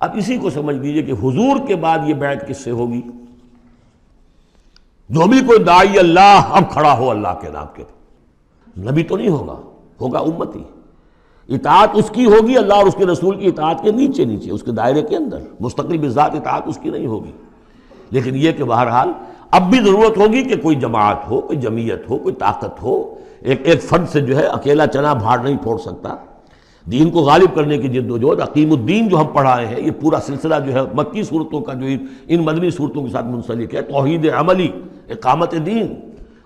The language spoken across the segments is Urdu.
اب اسی کو سمجھ لیجئے کہ حضور کے بعد یہ بیعت کس سے ہوگی؟ جو بھی کوئی داعی اللہ اب کھڑا ہو اللہ کے نام کے، نبی تو نہیں ہوگا، ہوگا امتی، اطاعت اس کی ہوگی اللہ اور اس کے رسول کی اطاعت کے نیچے نیچے، اس کے دائرے کے اندر، مستقل بذات اطاعت اس کی نہیں ہوگی۔ لیکن یہ کہ بہرحال اب بھی ضرورت ہوگی کہ کوئی جماعت ہو، کوئی جمعیت ہو، کوئی طاقت ہو، ایک فرد سے جو ہے اکیلا چنا بھاڑ نہیں پھوڑ سکتا۔ دین کو غالب کرنے کی جد و جہد، عقیم الدین جو ہم پڑھائے ہیں، یہ پورا سلسلہ جو ہے مکی صورتوں کا جو ان مدنی صورتوں کے ساتھ منسلک ہے، توحید عملی، اقامت دین،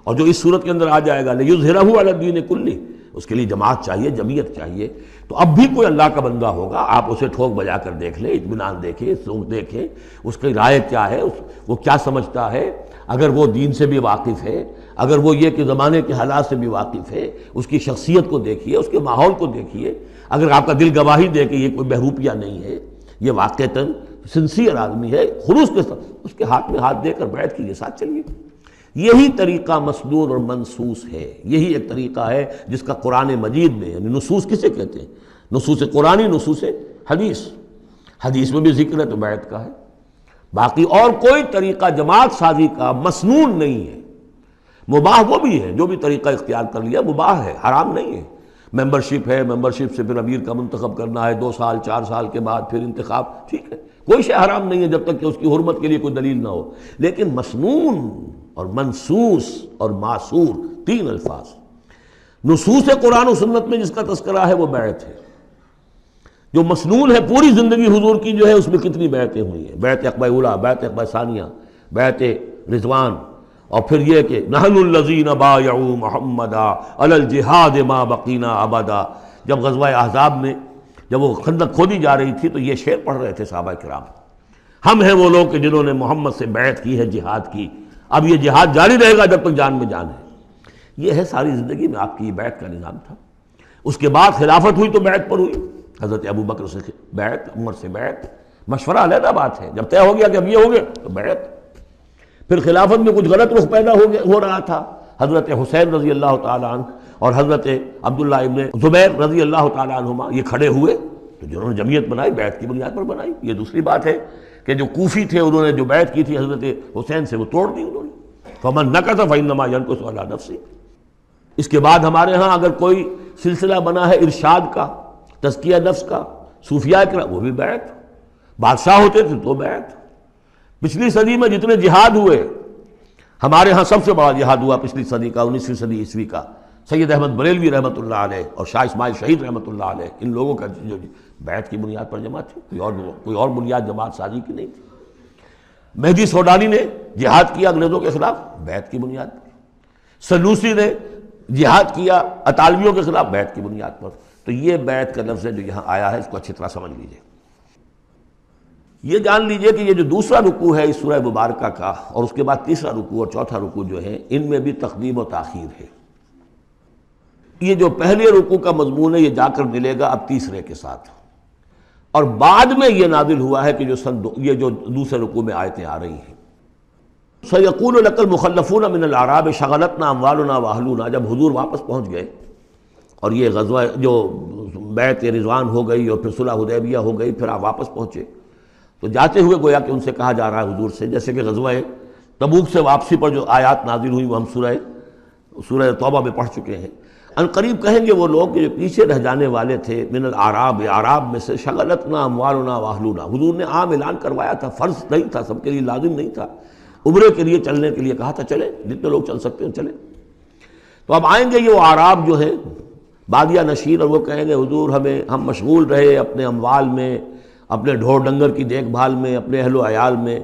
اور جو اس صورت کے اندر آ جائے گا لِیُظْہِرَہُ عَلَى الدِّینِ کُلِّہ، اس کے لیے جماعت چاہیے، جمعیت چاہیے۔ تو اب بھی کوئی اللہ کا بندہ ہوگا، آپ اسے ٹھوک بجا کر دیکھ لیں، اطمینان دیکھیں، سوچ دیکھیں اس کی رائے کیا ہے، وہ کیا سمجھتا ہے، اگر وہ دین سے بھی واقف ہے، اگر وہ یہ کہ زمانے کے حالات سے بھی واقف ہے، اس کی شخصیت کو دیکھیے، اس کے ماحول کو دیکھیے، اگر آپ کا دل گواہی دے کہ یہ کوئی بہروپیہ نہیں ہے، یہ واقعتاً سنسیئر آدمی ہے، خلوص کے ساتھ اس کے ہاتھ میں ہاتھ دے کر بیعت کیجیے، ساتھ چلیے۔ یہی طریقہ مسنون اور منصوص ہے، یہی ایک طریقہ ہے جس کا قرآن مجید میں، یعنی نصوص کسے کہتے ہیں؟ نصوص قرآنی، نصوص حدیث، حدیث میں بھی ذکر ہے تو بیعت کا ہے۔ باقی اور کوئی طریقہ جماعت سازی کا مسنون نہیں ہے، مباح وہ بھی ہے، جو بھی طریقہ اختیار کر لیا مباح ہے، حرام نہیں ہے۔ ممبرشپ ہے، ممبرشپ سے پھر امیر کا منتخب کرنا ہے، 2 سال 4 سال کے بعد پھر انتخاب، ٹھیک ہے، کوئی شے حرام نہیں ہے جب تک کہ اس کی حرمت کے لیے کوئی دلیل نہ ہو۔ لیکن مسنون اور منصوص اور معصور 3 الفاظ، نصوص قرآن و سنت میں جس کا تذکرہ ہے وہ بیعت ہے۔ جو مسنون ہے پوری زندگی حضور کی جو ہے اس میں کتنی بیعتیں ہوئی ہیں، بیعت عقبہ اولیٰ، بیعت عقبہ ثانیہ، بیعت رضوان، اور پھر یہ کہ نحن الذین بایعوا محمدا علی الجہاد ما بقینا ابدا۔ جب غزوہ احزاب میں جب وہ خندق کھودی جا رہی تھی تو یہ شعر پڑھ رہے تھے صحابہ کرام، ہم ہیں وہ لوگ کہ جنہوں نے محمد سے بیعت کی ہے جہاد کی، اب یہ جہاد جاری رہے گا جب تک جان میں جان ہے۔ یہ ہے ساری زندگی میں آپ کی بیعت کا نظام تھا۔ اس کے بعد خلافت ہوئی تو بیعت پر ہوئی، حضرت ابو بکر سے بیعت، عمر سے بیعت، مشورہ علیحدہ بات ہے، جب طے ہو گیا کہ اب یہ ہو گیا تو بیعت۔ پھر خلافت میں کچھ غلط رخ پیدا ہو رہا تھا، حضرت حسین رضی اللہ تعالیٰ عنہ اور حضرت عبداللہ ابن زبیر رضی اللہ تعالیٰ عنہما یہ کھڑے ہوئے تو جنہوں نے جمعیت بنائی بیعت کی بنیاد پر بنائی۔ یہ دوسری بات ہے کہ جو کوفی تھے انہوں نے جو بیعت کی تھی حضرت حسین سے وہ توڑ دی انہوں نے، فمن نکث فانما ینکث علی نفسہ۔ اس کے بعد ہمارے ہاں اگر کوئی سلسلہ بنا ہے ارشاد کا، تزکیہ نفس کا، صوفیاء کرام، وہ بھی بیعت، بادشاہ ہوتے تھے تو بیعت۔ پچھلی صدی میں جتنے جہاد ہوئے، ہمارے ہاں سب سے بڑا جہاد ہوا پچھلی صدی کا، 19ویں صدی عیسوی کا، سید احمد بریلوی رحمۃ اللہ علیہ اور شاہ اسماعیل شہید رحمۃ اللہ علیہ، ان لوگوں کا جو بیعت کی بنیاد پر جماعت تھی، کوئی اور بنیاد جماعت سازی کی نہیں تھی۔ مہدی سوڈانی نے جہاد کیا انگریزوں کے خلاف بیعت کی بنیاد پر، سلوسی نے جہاد کیا اطالویوں کے خلاف بیعت کی بنیاد پر۔ تو یہ بیعت کا لفظ ہے جو یہاں آیا ہے، اس کو اچھی طرح سمجھ لیجئے۔ یہ جان لیجئے کہ یہ جو دوسرا رکوع ہے اس سورہ مبارکہ کا، اور اس کے بعد تیسرا رکوع اور چوتھا رکوع جو ہے، ان میں بھی تقدیم و تاخیر ہے۔ یہ جو پہلے رکوع کا مضمون ہے یہ جا کر ملے گا اب تیسرے کے ساتھ، اور بعد میں یہ نازل ہوا ہے کہ یہ جو دوسرے رکوع میں آیتیں آ رہی ہیں۔ سَيَقُولُ لَكَ الْمُخَلَّفُونَ مِنَ الْأَعْرَابِ شَغَلَتْنَا أَمْوَالُنَا وَأَهْلُونَا، جب حضور واپس پہنچ گئے اور یہ غزوہ جو بیعت رضوان ہو گئی اور پھر صلح حدیبیہ ہو گئی، پھر آپ واپس پہنچے تو جاتے ہوئے گویا کہ ان سے کہا جا رہا ہے حضور سے، جیسے کہ غزوہ تبوک سے واپسی پر جو آیات نازل ہوئی وہ ہم سورہ توبہ میں پڑھ چکے ہیں۔ ان قریب کہیں گے وہ لوگ کہ جو پیچھے رہ جانے والے تھے، من الاعراب، اعراب میں سے، شغلتنا اموالنا واہلونا، حضور نے عام اعلان کروایا تھا، فرض نہیں تھا، سب کے لیے لازم نہیں تھا، عمرے کے لیے چلنے کے لیے کہا تھا چلے، جتنے لوگ چل سکتے ہیں چلیں۔ تو اب آئیں گے یہ وہ اعراب جو ہے بادیہ نشین، اور وہ کہیں گے حضور ہم مشغول رہے اپنے اموال میں، اپنے ڈھور ڈنگر کی دیکھ بھال میں، اپنے اہل و عیال میں،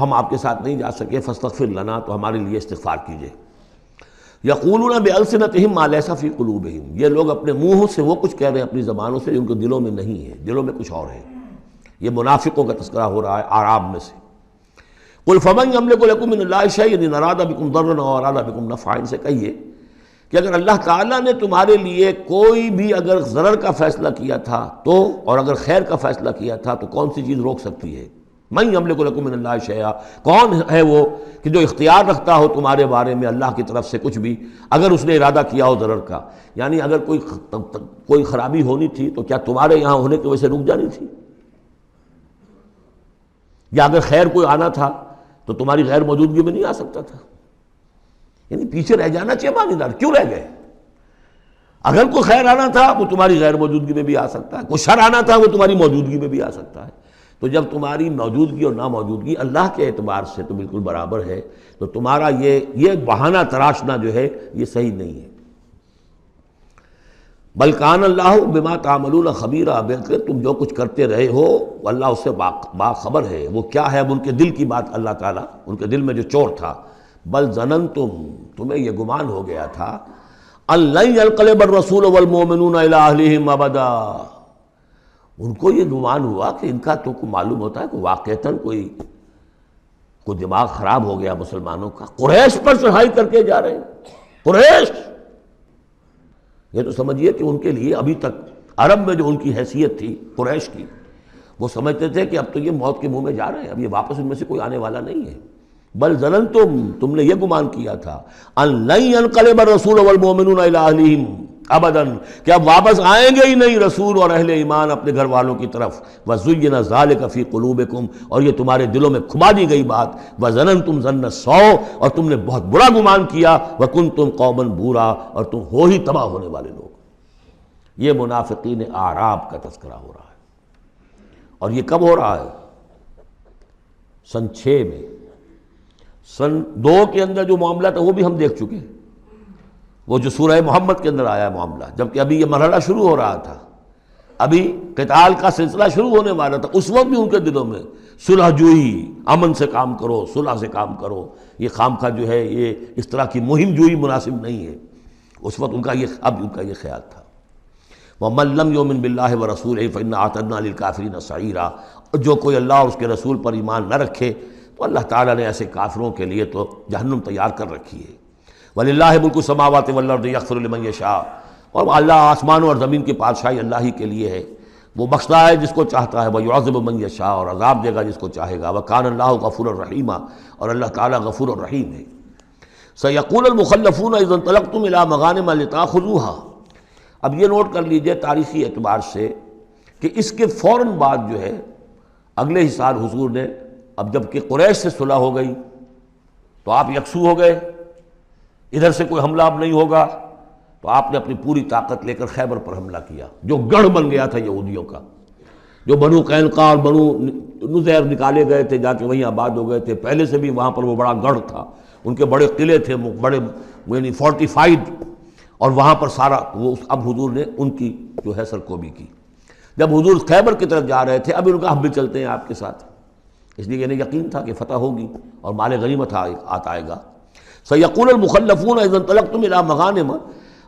ہم آپ کے ساتھ نہیں جا سکے، فاستغفر لنا، تو ہمارے لیے استغفار کیجئے۔ یقولون بألسنتہم ما لیس فی قلوبہم، یہ لوگ اپنے منہوں سے وہ کچھ کہہ رہے ہیں اپنی زبانوں سے جو ان کے دلوں میں نہیں ہے، دلوں میں کچھ اور ہے۔ یہ منافقوں کا تذکرہ ہو رہا ہے اعراب میں سے۔ قل فمن یملک لکم من اللہ شیئا ان اراد بکم ضرا او اراد بکم نفعا، ان سے کہیے کہ اگر اللہ تعالیٰ نے تمہارے لیے کوئی بھی اگر ضرر کا فیصلہ کیا تھا تو، اور اگر خیر کا فیصلہ کیا تھا تو کون سی چیز روک سکتی ہے؟ من یملک لکم من اللہ شیئا، کون ہے وہ کہ جو اختیار رکھتا ہو تمہارے بارے میں اللہ کی طرف سے کچھ بھی، اگر اس نے ارادہ کیا ہو ضرر کا، یعنی اگر کوئی خرابی ہونی تھی تو کیا تمہارے یہاں ہونے کی وجہ سے رک جانی تھی؟ یا اگر خیر کوئی آنا تھا تو تمہاری غیر موجودگی میں نہیں آ سکتا تھا؟ یعنی پیچھے رہ جانا چاہیے معنی دار، کیوں رہ گئے؟ اگر کوئی خیر آنا تھا وہ تمہاری غیر موجودگی میں بھی آ سکتا ہے، کوئی شر آنا تھا وہ تمہاری موجودگی میں بھی آ سکتا ہے۔ تو جب تمہاری موجودگی اور ناموجودگی اللہ کے اعتبار سے تو بالکل برابر ہے، تو تمہارا یہ بہانہ تراشنا جو ہے یہ صحیح نہیں ہے۔ بل کان اللہ بما تعملون خبیرا، بلکہ تم جو کچھ کرتے رہے ہو اللہ اس سے باخبر ہے۔ وہ کیا ہے؟ اب ان کے دل کی بات اللہ تعالیٰ، ان کے دل میں جو چور تھا، بل ظننتم، تمہیں یہ گمان ہو گیا تھا، ان لن ينقلب الرسول والمؤمنون الى اہلہم ابدا، ان کو یہ گمان ہوا کہ ان کا تو معلوم ہوتا ہے کہ واقعتاً کوئی دماغ خراب ہو گیا مسلمانوں کا، قریش پر چڑھائی کر کے جا رہے ہیں۔ قریش، یہ تو سمجھیے کہ ان کے لیے ابھی تک عرب میں جو ان کی حیثیت تھی قریش کی، وہ سمجھتے تھے کہ اب تو یہ موت کے منہ میں جا رہے ہیں، اب یہ واپس ان میں سے کوئی آنے والا نہیں ہے۔ بل ظننتم، تم نے یہ گمان کیا تھا، ان لن ينقلب الرسول والمؤمنون الى اہلہم ابدا، کہ اب واپس آئیں گے ہی نہیں رسول اور اہل ایمان اپنے گھر والوں کی طرف۔ وَزُيِّنَ ذَلِكَ فِي قُلُوبِكُمْ، اور یہ تمہارے دلوں میں کھما دی گئی بات، وَظَنَنْتُمْ ظَنَّ السَّوْءِ، اور تم نے بہت برا گمان کیا، وَكُنْتُمْ قَوْمًا بُورًا، اور تم ہو ہی تباہ ہونے والے لوگ۔ یہ منافقین اعراب کا تذکرہ ہو رہا ہے، اور یہ کب ہو رہا ہے؟ سن 6 میں۔ سن 2 کے اندر جو معاملہ تھا وہ بھی ہم دیکھ چکے ہیں، وہ جو سورہ محمد کے اندر آیا معاملہ، جبکہ ابھی یہ مرحلہ شروع ہو رہا تھا، ابھی قتال کا سلسلہ شروع ہونے والا تھا، اس وقت بھی ان کے دلوں میں صلح جوئی، امن سے کام کرو، صلح سے کام کرو، یہ خامخواہ جو ہے یہ اس طرح کی مہم جوئی مناسب نہیں ہے۔ اس وقت ان کا یہ خیال تھا۔ وَمَن لَّمْ يُؤْمِن بِاللَّهِ وَرَسُولِهِ فَإِنَّا أَعْتَدْنَا لِلْكَافِرِينَ سَعِيرًا، اور جو کوئی اللہ اور اس کے رسول پر ایمان نہ رکھے تو اللہ تعالیٰ نے ایسے کافروں کے لیے تو جہنم تیار کر رکھی ہے۔ وَلِلَّهِ مُلْكُ السَّمَاوَاتِ وَالْأَرْضِ يَغْفِرُ لِمَن يَشَاءُ، اور اللہ آسمانوں اور زمین کی بادشاہی اللہ ہی کے لیے ہے، وہ بخشتا ہے جس کو چاہتا ہے، وَيُعَذِّبُ مَن يَشَاءُ، اور عذاب دے گا جس کو چاہے گا، وَكَانَ اللَّهُ غَفُورًا رَحِيمًا، اور اللہ تعالیٰ غفور الرحیم ہے۔ سَيَقُولُ الْمُخَلَّفُونَ إِذَا انطَلَقْتُمْ إِلَىٰ مَغَانِمَ لِتَأْخُذُوهَا، اب یہ نوٹ کر لیجئے تاریخی اعتبار سے کہ اس کے فوراً بعد جو ہے اگلے ہی سال حضور نے، اب جب کہ قریش سے صلح ہو گئی تو آپ یکسو ہو گئے، ادھر سے کوئی حملہ اب نہیں ہوگا، تو آپ نے اپنی پوری طاقت لے کر خیبر پر حملہ کیا، جو گڑھ بن گیا تھا یہودیوں کا، جو بنو قینقاع اور بنو نذیر نکالے گئے تھے، جا کے وہیں آباد ہو گئے تھے، پہلے سے بھی وہاں پر وہ بڑا گڑھ تھا، ان کے بڑے قلعے تھے، بڑے یعنی فورٹیفائڈ، اور وہاں پر سارا وہ اب حضور نے ان کی جو ہے سرکوبی کی۔ جب حضور خیبر کی طرف جا رہے تھے، اب ان کا ہم بھی چلتے ہیں آپ کے ساتھ، اس لیے انہیں یقین تھا کہ فتح ہوگی اور مال غنیمت آئے گا۔ سَيَقُولُ الْمُخَلَّفُونَ إِذَا انطَلَقْتُمْ إِلَىٰ مَغَانِمَ،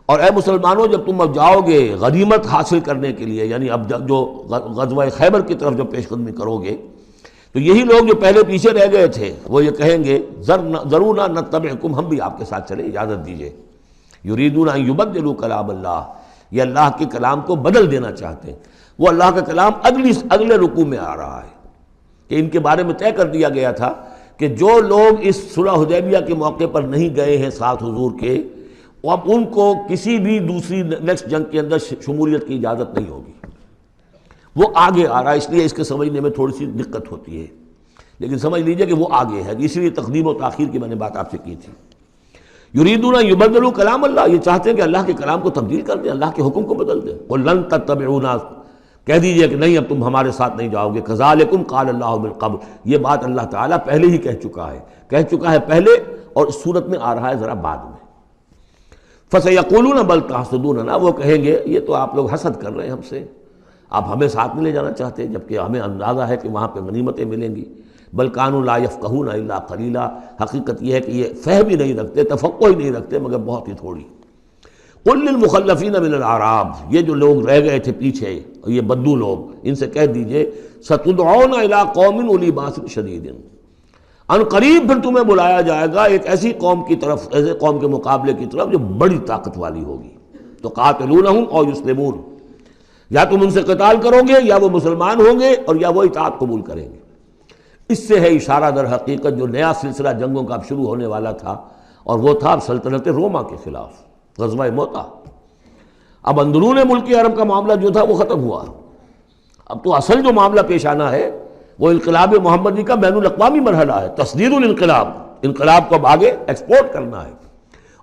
اور اے مسلمانوں جب تم اب جاؤ گے غنیمت حاصل کرنے کے لیے، یعنی اب جو غزوہ خیبر کی طرف جو پیش قدمی کرو گے، تو یہی لوگ جو پہلے پیچھے رہ گئے تھے وہ یہ کہیں گے ذرونا نتبعکم، ہم بھی آپ کے ساتھ چلیں، اجازت دیجیے۔ یریدون ان یبدلوا کلام اللہ، یہ اللہ کے کلام کو بدل دینا چاہتے ہیں۔ وہ اللہ کا کلام اگلے رکوع میں آ رہا ہے کہ ان کے بارے میں طے کر دیا گیا تھا کہ جو لوگ اس صلح حدیبیہ کے موقع پر نہیں گئے ہیں ساتھ حضور کے، اب ان کو کسی بھی دوسری نیکسٹ جنگ کے اندر شمولیت کی اجازت نہیں ہوگی۔ وہ آگے آ رہا ہے، اس لیے اس کے سمجھنے میں تھوڑی سی دقت ہوتی ہے، لیکن سمجھ لیجئے کہ وہ آگے ہے، اس لیے تقدیم و تاخیر کی میں نے بات آپ سے کی تھی۔ یریدون یبدلوا کلام اللہ، یہ چاہتے ہیں کہ اللہ کے کلام کو تبدیل کر دیں، اللہ کے حکم کو بدل دیں۔ قل لن تتبعونا، کہہ دیجئے کہ نہیں اب تم ہمارے ساتھ نہیں جاؤ گے۔ کذالکم قال اللہ من قبل، یہ بات اللہ تعالیٰ پہلے ہی کہہ چکا ہے پہلے، اور اس صورت میں آ رہا ہے ذرا بعد میں۔ فسیقولون بل تحسدوننا، وہ کہیں گے یہ تو آپ لوگ حسد کر رہے ہیں ہم سے، آپ ہمیں ساتھ نہیں لے جانا چاہتے، جبکہ ہمیں اندازہ ہے کہ وہاں پہ غنیمتیں ملیں گی۔ بل کانوا لا یفقہون الا قلیلا، حقیقت یہ ہے کہ یہ فہم ہی نہیں رکھتے، تفقہ ہی نہیں رکھتے مگر بہت ہی تھوڑی۔ قل للمخلفین من الاعراب، یہ جو لوگ رہ گئے تھے پیچھے، یہ بدو لوگ، ان سے کہہ دیجئے ستدعون الی قوم اولی باس شدید، ان قریب پھر تمہیں بلایا جائے گا ایک ایسی قوم کی طرف، ایسے قوم کے مقابلے کی طرف جو بڑی طاقت والی ہوگی۔ تو قاتلونہم او یسلمون، یا تم ان سے قتال کرو گے یا وہ مسلمان ہوں گے اور یا وہ اطاعت قبول کریں گے۔ اس سے ہے اشارہ در حقیقت جو نیا سلسلہ جنگوں کا اب شروع ہونے والا تھا، اور وہ تھا سلطنت روما کے خلاف غزوہ موطا۔ اب اندرون ملک عرب کا معاملہ جو تھا وہ ختم ہوا، اب تو اصل جو معاملہ پیش آنا ہے وہ انقلاب محمدی کا بین الاقوامی مرحلہ ہے، تصدیر الانقلاب، انقلاب کو اب آگے ایکسپورٹ کرنا ہے،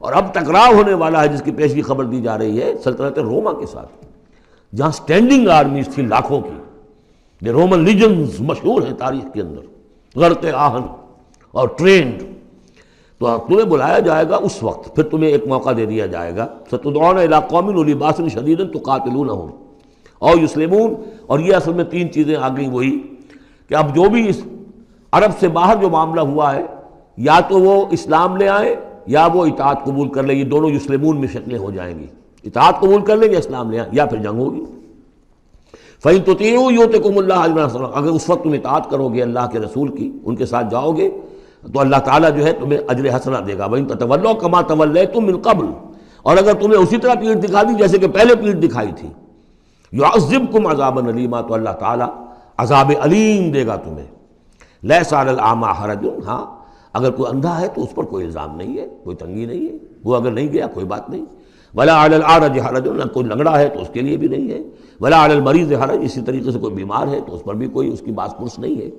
اور اب ٹکراؤ ہونے والا ہے جس کی پیشگی خبر دی جا رہی ہے سلطنت روما کے ساتھ، جہاں سٹینڈنگ آرمیز تھی لاکھوں کی، یہ رومن لیجنز مشہور ہیں تاریخ کے اندر، غرق آہن اور ٹرینڈ. تو تمہیں بلایا جائے گا اس وقت، پھر تمہیں ایک موقع دے دیا جائے گا، ستدعون الی قوم اولی باس شدید تقاتلونہم او یسلمون. اور یہ اصل میں تین چیزیں آ گئیں وہی کہ اب جو بھی اس عرب سے باہر جو معاملہ ہوا ہے، یا تو وہ اسلام لے آئیں یا وہ اطاعت قبول کر لیں، یہ دونوں یسلمون میں شکلیں ہو جائیں گی، اطاعت قبول کر لیں یا اسلام لے آئیں یا پھر جنگ ہوگی. فَإِن تُطِيعُوا يُؤْتِكُمُ اللَّهُ أَجْرًا حَسَنًا، اگر اس وقت تم اطاعت کرو گے اللہ کے رسول کی، ان کے ساتھ جاؤ گے تو اللہ تعالیٰ جو ہے تمہیں اجر حسنہ دے گا. وَإِن تَتَوَلَّوْا كَمَا تَوَلَّيْتُم مِّن قَبْلُ، اور اگر تمہیں اسی طرح پیٹھ دکھا دی جیسے کہ پہلے پیٹھ دکھائی تھی، يُعَذِّبْكُمْ عَذَابًا عَلِيمًا، تو اللہ تعالیٰ عذاب علیم دے گا تمہیں. لَيْسَ عَلَى الْأَعْمَىٰ حَرَجٌ، ہاں اگر کوئی اندھا ہے تو اس پر کوئی الزام نہیں ہے، کوئی تنگی نہیں ہے، وہ اگر نہیں گیا کوئی بات نہیں. وَلَا عَلَى الْأَعْرَجِ حَرَجٌ، نہ کوئی لنگڑا ہے تو اس کے لیے بھی نہیں ہے. وَلَا عَلَى الْمَرِيضِ حَرَجٌ، اسی طریقے سے کوئی بیمار ہے تو اس پر بھی کوئی اس کی باس پرس نہیں ہے.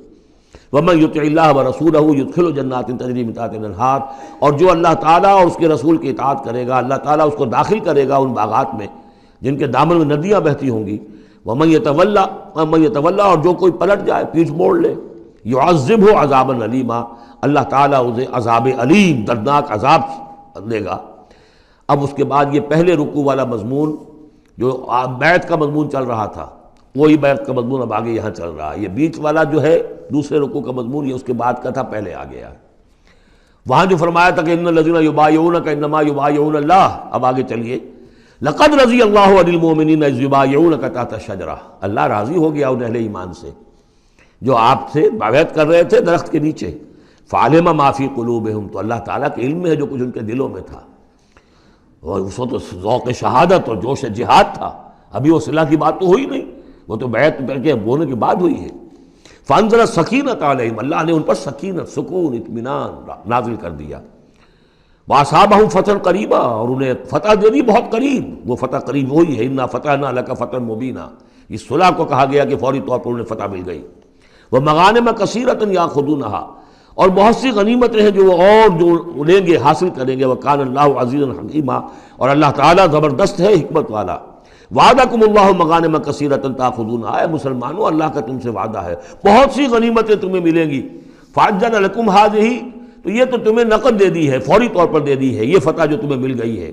وَمَن يُطِعِ اللَّهَ وَرَسُولَهُ يُدْخِلْهُ جَنَّاتٍ تَجْرِي مِن تَحْتِهَا الْأَنْهَارُ، اور جو اللہ تعالیٰ اور اس کے رسول کی اطاعت کرے گا اللہ تعالیٰ اس کو داخل کرے گا ان باغات میں جن کے دامن میں ندیاں بہتی ہوں گی. وَمَن يَتَوَلَّى، اور جو کوئی پلٹ جائے پیٹھ موڑ لے، يُعَذِّبْهُ عَذَابًا عَلِيمًا، اللہ تعالیٰ اسے عذاب علیم دردناک عذاب دے گا. اب اس کے بعد یہ پہلے رکوع والا مضمون جو بیعت کا مضمون چل رہا تھا، وہی بیعت کا مضمون اب آگے یہاں چل رہا ہے. یہ بیچ والا جو ہے دوسرے رکوع کا مضمون، یہ اس کے بعد کا تھا، پہلے آ گیا. وہاں جو فرمایا تھا کہ ان الذین یبایعونک انما یبایعون اللہ، اب آگے چلیے. لقد رضی اللہ عن المؤمنین اذ یبایعونک تحت الشجرہ، اللہ راضی ہو گیا ان اہل ایمان سے جو آپ سے بیعت کر رہے تھے درخت کے نیچے. فعلم ما فی قلوبہم، تو اللہ تعالیٰ کے علم میں ہے جو کچھ ان کے دلوں میں تھا. اور اس وقت ذوق شہادت اور جوش جہاد تھا، ابھی وہ صلح کی بات تو ہوئی نہیں، وہ تو بیعت کر کے ہونے کے بعد ہوئی ہے. فانزل السکینۃ علیہم، اللہ نے ان پر سکینت، سکون، اطمینان نازل کر دیا. واصابہم فتحا قریبا، اور انہیں فتح دے دی بہت قریب. وہ فتح قریب وہی ہے، انا فتحنا لک فتحا مبینا، اس صلح کو کہا گیا کہ فوری طور پر انہیں فتح مل گئی. ومغانم کثیرۃ یاخذونہا، اور بہت سی غنیمتیں ہیں جو وہ اور جو لیں گے حاصل کریں گے. وکان اللہ عزیزا حکیما، اور اللہ تعالیٰ زبردست ہے حکمت والا. وعدکم اللہ مغانم کثیرۃ تاخذونہا، اے مسلمانوں اللہ کا تم سے وعدہ ہے بہت سی غنیمتیں تمہیں ملیں گی. فعجل لکم ہذہ، تو یہ تو تمہیں نقد دے دی ہے، فوری طور پر دے دی ہے یہ فتح جو تمہیں مل گئی ہے.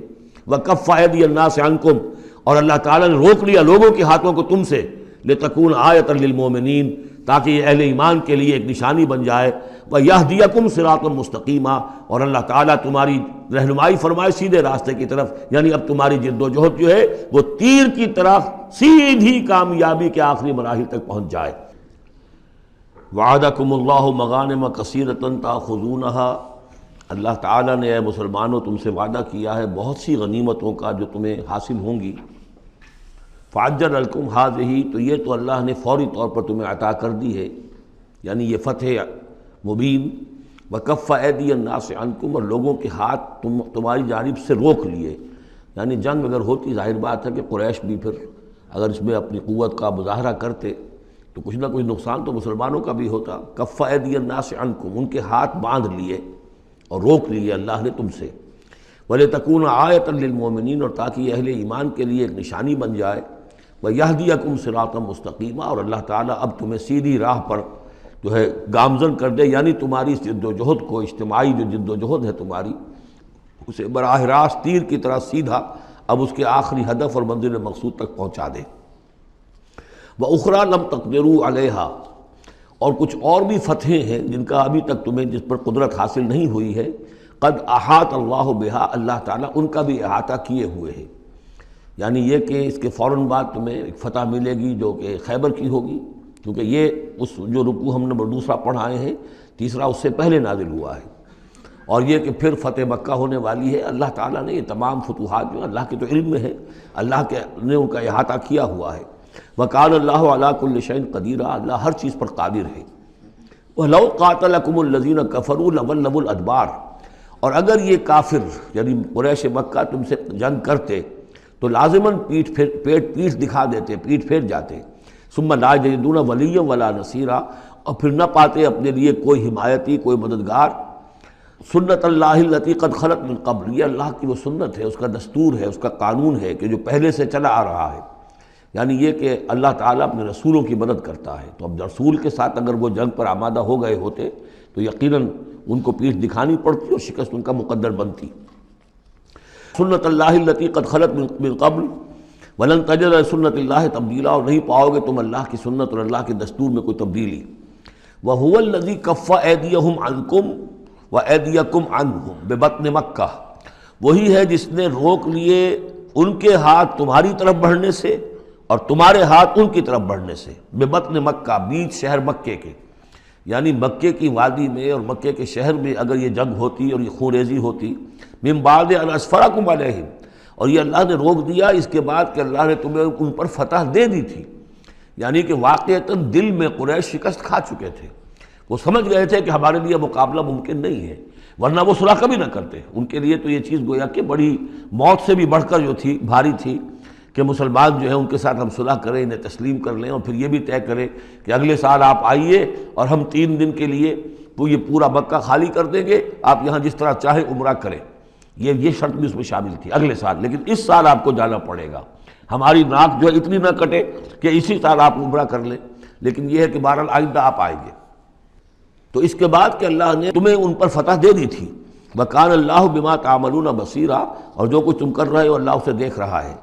وکف ایدی الناس عنکم، اور اللہ تعالیٰ نے روک لیا لوگوں کے ہاتھوں کو تم سے. لتکون آیۃ للمؤمنین، تاکہ یہ اہل ایمان کے لیے ایک نشانی بن جائے. وَيَهْدِيَكُمْ صِرَاطًا مُسْتَقِيمًا، اور اللہ تعالیٰ تمہاری رہنمائی فرمائے سیدھے راستے کی طرف. یعنی اب تمہاری جد و جہد جو ہے وہ تیر کی طرح سیدھی کامیابی کے آخری مراحل تک پہنچ جائے. وعدکم اللہ مغانم کثیرۃ تاخذونہا، اللہ تعالیٰ نے اے مسلمانوں تم سے وعدہ کیا ہے بہت سی غنیمتوں کا جو تمہیں حاصل ہوں گی. فعجل لکم ہذہ، تو یہ تو اللہ نے فوری طور پر تمہیں عطا کر دی ہے، یعنی یہ فتح مبین. وکف ایدی الناس عنکم، اور لوگوں کے ہاتھ تمہاری جانب سے روک لیے. یعنی جنگ اگر ہوتی ظاہر بات ہے کہ قریش بھی پھر اگر اس میں اپنی قوت کا مظاہرہ کرتے تو کچھ نہ کچھ نقصان تو مسلمانوں کا بھی ہوتا. کف ایدی الناس عنکم، ان کے ہاتھ باندھ لیے اور روک لیے اللہ نے تم سے. وَلِتَكُونَ آیَةً لِّلْمُؤْمِنِينَ، اور تاکہ یہ اہل ایمان کے لیے ایک نشانی بن جائے. وَيَهْدِيَكُمْ صِرَاطًا مُسْتَقِيمًا، اور اللہ تعالیٰ اب تمہیں سیدھی راہ پر جو ہے گامزن کر دے، یعنی تمہاری جد و جہد کو، اجتماعی جو جد و جہد ہے تمہاری، اسے براہ راست تیر کی طرح سیدھا اب اس کے آخری ہدف اور منزل مقصود تک پہنچا دے. وَأُخْرَىٰ لَمْ تَقْدِرُوا عَلَيْهَا، اور کچھ اور بھی فتحیں ہیں جن کا ابھی تک تمہیں جس پر قدرت حاصل نہیں ہوئی ہے. قد احاط اللہ بہا، اللہ تعالیٰ ان کا بھی احاطہ کیے ہوئے ہے. یعنی یہ کہ اس کے فوراً بعد تمہیں ایک فتح ملے گی جو کہ خیبر کی ہوگی، کیونکہ یہ اس جو رکوع ہم نے دوسرا پڑھائے ہیں، تیسرا اس سے پہلے نازل ہوا ہے. اور یہ کہ پھر فتح مکہ ہونے والی ہے. اللہ تعالیٰ نے یہ تمام فتوحات جو اللہ کے تو علم میں ہے، اللہ کے نے ان کا احاطہ کیا ہوا ہے. وَقَالَ اللَّهُ عَلَىٰ كُلِّ شَيْءٍ قَدِيرٌ، اللہ ہر چیز پر قادر ہے. وَلَوْ قَاتَلَكُمُ الَّذِينَ كَفَرُوا لَوَلَّوُا الْأَدْبَارَ، اور اگر یہ کافر یعنی قریش مکہ تم سے جنگ کرتے تو لازماً پیٹھ دکھا دیتے، پیٹھ پھیر جاتے. ثم لا یجدون ولیا ولا نصیرا، اور پھر نہ پاتے اپنے لیے کوئی حمایتی، کوئی مددگار۔ سنت اللہ التی قد خلت من قبل، یہ اللہ کی وہ سنت ہے، اس کا دستور ہے، اس کا قانون ہے کہ جو پہلے سے چلا آ رہا ہے، یعنی یہ کہ اللہ تعالیٰ اپنے رسولوں کی مدد کرتا ہے۔ تو اب رسول کے ساتھ اگر وہ جنگ پر آمادہ ہو گئے ہوتے تو یقیناً ان کو پیٹھ دکھانی پڑتی اور شکست ان کا مقدر بنتی۔ سنت اللہ التی قد خلت من قبل ولن تجد لسنت اللہ تبدیلا، اور نہیں پاؤ گے تم اللہ کی سنت اور اللہ کے دستور میں کوئی تبدیلی۔ وَهُوَ الَّذِي كَفَّ أَيْدِيَهُمْ عَنْكُمْ وَأَيْدِيَكُمْ عَنْهُمْ بِبَطْنِ مکہ، وہی ہے جس نے روک لیے ان کے ہاتھ تمہاری طرف بڑھنے سے اور تمہارے ہاتھ ان کی طرف بڑھنے سے، بِبَطْنِ مکہ، بیچ شہر مکے کے، یعنی مکے کی وادی میں اور مکے کے شہر میں اگر یہ جنگ ہوتی اور یہ خون ریزی ہوتی، من بعد ان اسفرکم علیہم، اور یہ اللہ نے روک دیا اس کے بعد کہ اللہ نے تمہیں ان پر فتح دے دی تھی، یعنی کہ واقعتاً دل میں قریش شکست کھا چکے تھے، وہ سمجھ گئے تھے کہ ہمارے لیے مقابلہ ممکن نہیں ہے، ورنہ وہ صلح کبھی نہ کرتے۔ ان کے لیے تو یہ چیز گویا کہ بڑی موت سے بھی بڑھ کر جو تھی، بھاری تھی، کہ مسلمان جو ہے ان کے ساتھ ہم صلح کریں، انہیں تسلیم کر لیں، اور پھر یہ بھی طے کریں کہ اگلے سال آپ آئیے اور ہم 3 دن کے لیے یہ پورا مکہ خالی کر دیں گے، آپ یہاں جس طرح چاہیں عمرہ کریں۔ یہ شرط بھی اس میں شامل تھی اگلے سال، لیکن اس سال آپ کو جانا پڑے گا، ہماری ناک جو ہے اتنی نہ کٹے کہ اسی سال آپ عمرہ کر لیں، لیکن یہ ہے کہ بہرحال آئندہ آپ آئیں گے۔ تو اس کے بعد کہ اللہ نے تمہیں ان پر فتح دے دی تھی، وَكَانَ اللَّهُ بِمَا تَعْمَلُونَ بَصِيرًا، اور جو کچھ تم کر رہے ہو اللہ اسے دیکھ رہا ہے۔